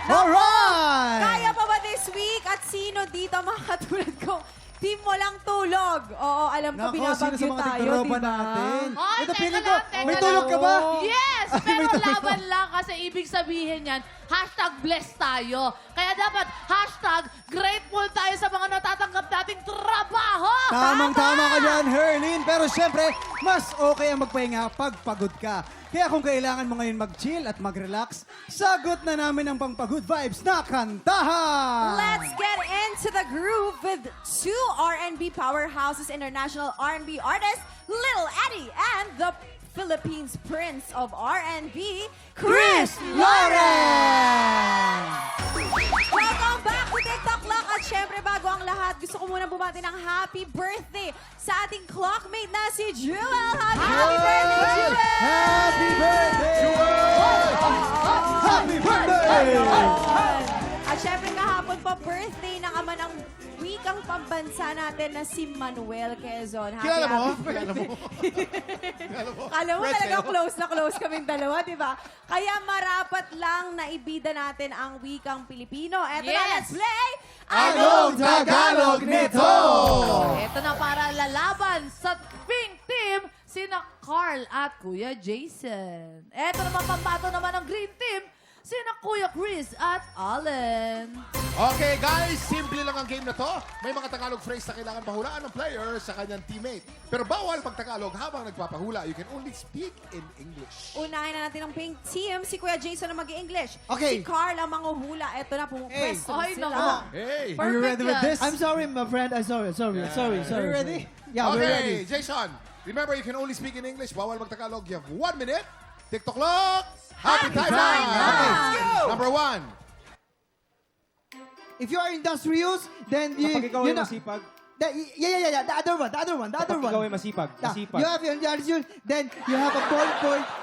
Alright! Kaya pa ba this week? At sino dito mga katulad ko? Team walang tulog. Oo, alam ko, Nako, sino sa binabagyo mga tayo, tigtropa diba? natin? Ay, Ito, teka feeling ko, lang, teka may lang. tulog ka ba? Yes! Ay, may Pero tulog laban lang kasi ibig sabihin yan, #bless tayo. Kaya dapat #grateful tayo sa mga natatanggap nating trabaho. Tamang-tama ka dyan, Herlin. Pero syempre, mas okay ang magpahinga pag pagod ka. Kaya kung kailangan mo ngayon mag-chill at mag-relax, sagot na namin ang pang-pagod vibes na kantahan! Let's get into the groove with two R&B powerhouses, international R&B artists, Lil Eddie and the Philippines Prince of R&B, Chris Lawrence! Welcome back to TikTok Clock. At syempre, bago ang lahat, gusto ko munang bumati ng happy birthday sa ating clockmate na si Jewel. Happy birthday, Jewel! Happy birthday! Happy birthday! At syempre, kahapon pa birthday ng ama ng wikang pambansa natin na si Manuel Quezon. Kilala mo? Happy Kilala birthday. mo? Kilala mo? Alam mo Friends talaga kayo? close na close kaming dalawa, di ba? Kaya marapat lang na ibida natin ang wikang Pilipino. Eto na, Yes. let's play! Anong Tagalog nito? Ito na para lalaban sa Pink Team, sina Carl at Kuya Jason. Ito naman pambato naman ng Green Team, sina Kuya Chris at Allen. Okay, guys, simple lang ang game na to. May mga Tagalog phrase na kailangan pahulaan ng player sa kanyang teammate. Pero bawal pag-Tagalog habang nagpapahula. You can only speak in English. Unahin na natin ang Pink Team. Si Kuya Jason ang mag-i-English. Okay. Si Carl ang manguhula. Eto na, pumupwesto Ay, sila. naku. Hey! Are you ready with this? I'm sorry, my friend. I'm sorry. Are you ready? Yeah, we're ready. Okay, Jason. Remember, you can only speak in English. Bawal mag-Tagalog. You have 1 minute. TikTok clock. Happy time time now. now. Let's go. Number 1. If you are industrious, then you, Kapag ikaw you ay know, masipag, yeah. The other one. kapag ikaw ay masipag, Yeah, masipag. you have your industrious, then you have a point,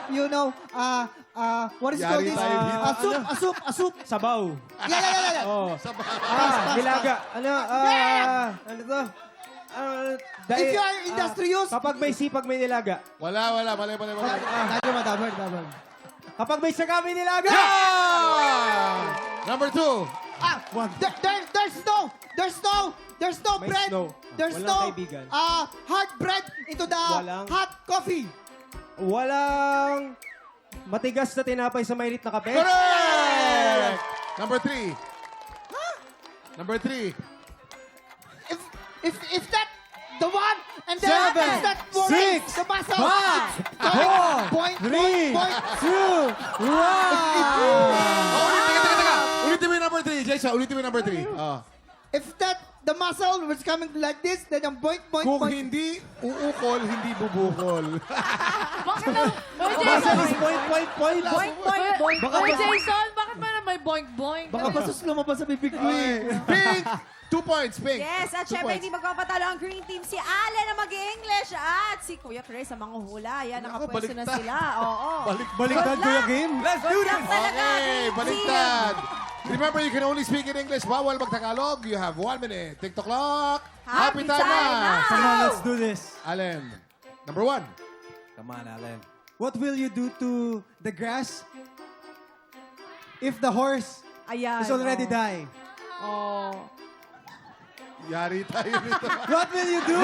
you know, what is it called Yari this? tayo dito. A soup. Sabaw. Yeah. Oh. Pass. Nilaga. Ano to? If you are industrious, kapag may sipag, may nilaga. Wala. Mali. Double. Kapag may saga, may nilaga! Number 2. There's no May bread. snow. There's Walang no kaibigan. hard bread into the Walang- hot coffee. Walang matigas na tinapay sa mainit na kape. Correct! Number 3. Number 3. If that the one and then Seven, is that working, six, the muscle. 5, 4, Point. 3, 2, 1. Oh, teka. Ulitin mo yung number 3, Jason. Ulitin mo yung number 3. If that the muscle was coming like this, then ang point. Kung hindi uukol, hindi bubukol. Bakit na? Kuya Muscle Jason, is point. Boing, boing, boing. Kuya Jason, bakit ba na may boink-boink? Baka pasus lumabas sa bibig ko eh. Pink! 2 points, Pink. Yes, at 2 syempre points. hindi magpapatalo ang Green Team. Si Allen ang mag-i-English at si Kuya Chris ang manguhula. Yan, Naku, nakapwesto na baliktad. sila. Oo. Baliktad Good ko yung luck. game. Let's do Good luck this! talaga, Okay, Green baliktad. Team. Remember, you can only speak in English. Bawal mag-Tagalog. You have 1 minute. TikTok clock. Happy time na. Come on, let's do this. Allen. Number 1. Come on, Alan. What will you do to the grass if the horse Ayan. is already oh. dying? Oh. Yari tayo nito. What will you do?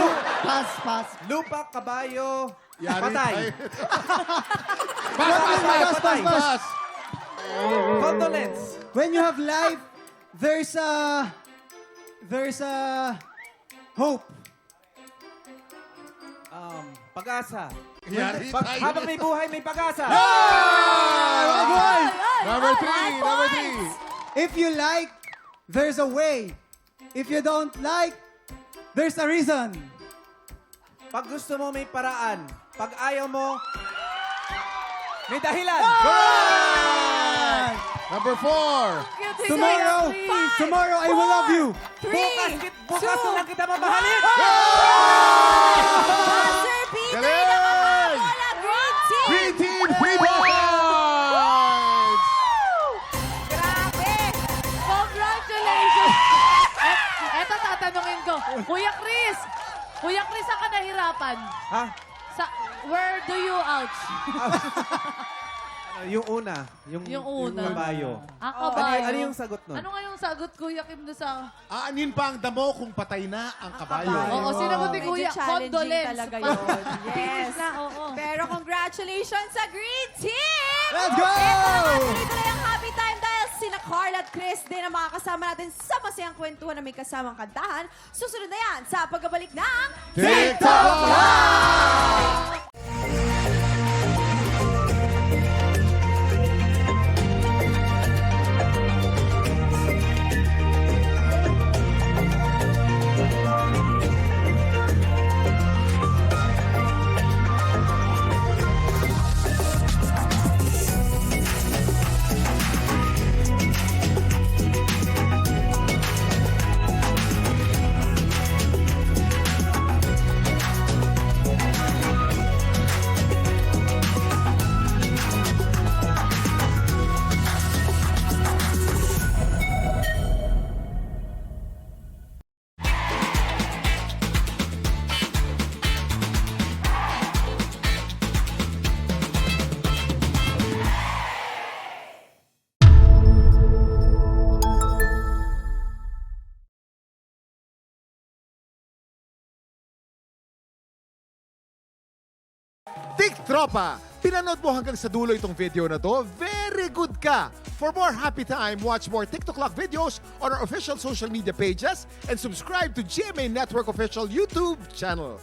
Pass. Lupa, kabayo, Yari patay. tayo. Pass. Pass. Condolence. When you have life, there's a hope. Pag-asa. Yari tayo. Habang may buhay, may pag-asa. Number 3. Ay, Number points. 3. If you like, there's a way. If you don't like, there's a reason. Pag gusto mo, may paraan. Pag ayaw mo, may dahilan. Number 4. Tomorrow I will love you. 3, Bukas na lang kita mamahalin. Buzzer beater Galing! na makabola, Green Team. Green Team, 3 points! Grabe. Congratulations! Eto tatanungin ko. Kuya Chris, saan ka nahirapan? Ha? Where do you ouch? Yung una. Yung una. kabayo. Ang Oh. kabayo. Ano yung sagot nun? Ano nga yung sagot, Kuya Kim, doon sa... Aanin pa ang damo kung patay na ang kabayo. Oo, sinagot ni Medyo Kuya. challenging Condolence. talaga yun. Yes. Na, oo. Pero congratulations sa Green Team! Let's go! Ito naman, tuloy ang happy time dahil sina Carl at Chris din ang makakasama natin sa masayang kwentuhan na may kasamang kantahan. Susunod na yan sa pagbabalik ng TikTok Live! Tik Tropa! Pinanood mo hanggang sa dulo itong video na to? Very good ka! For more happy time, watch more TikTok Lock videos on our official social media pages and subscribe to GMA Network official YouTube channel.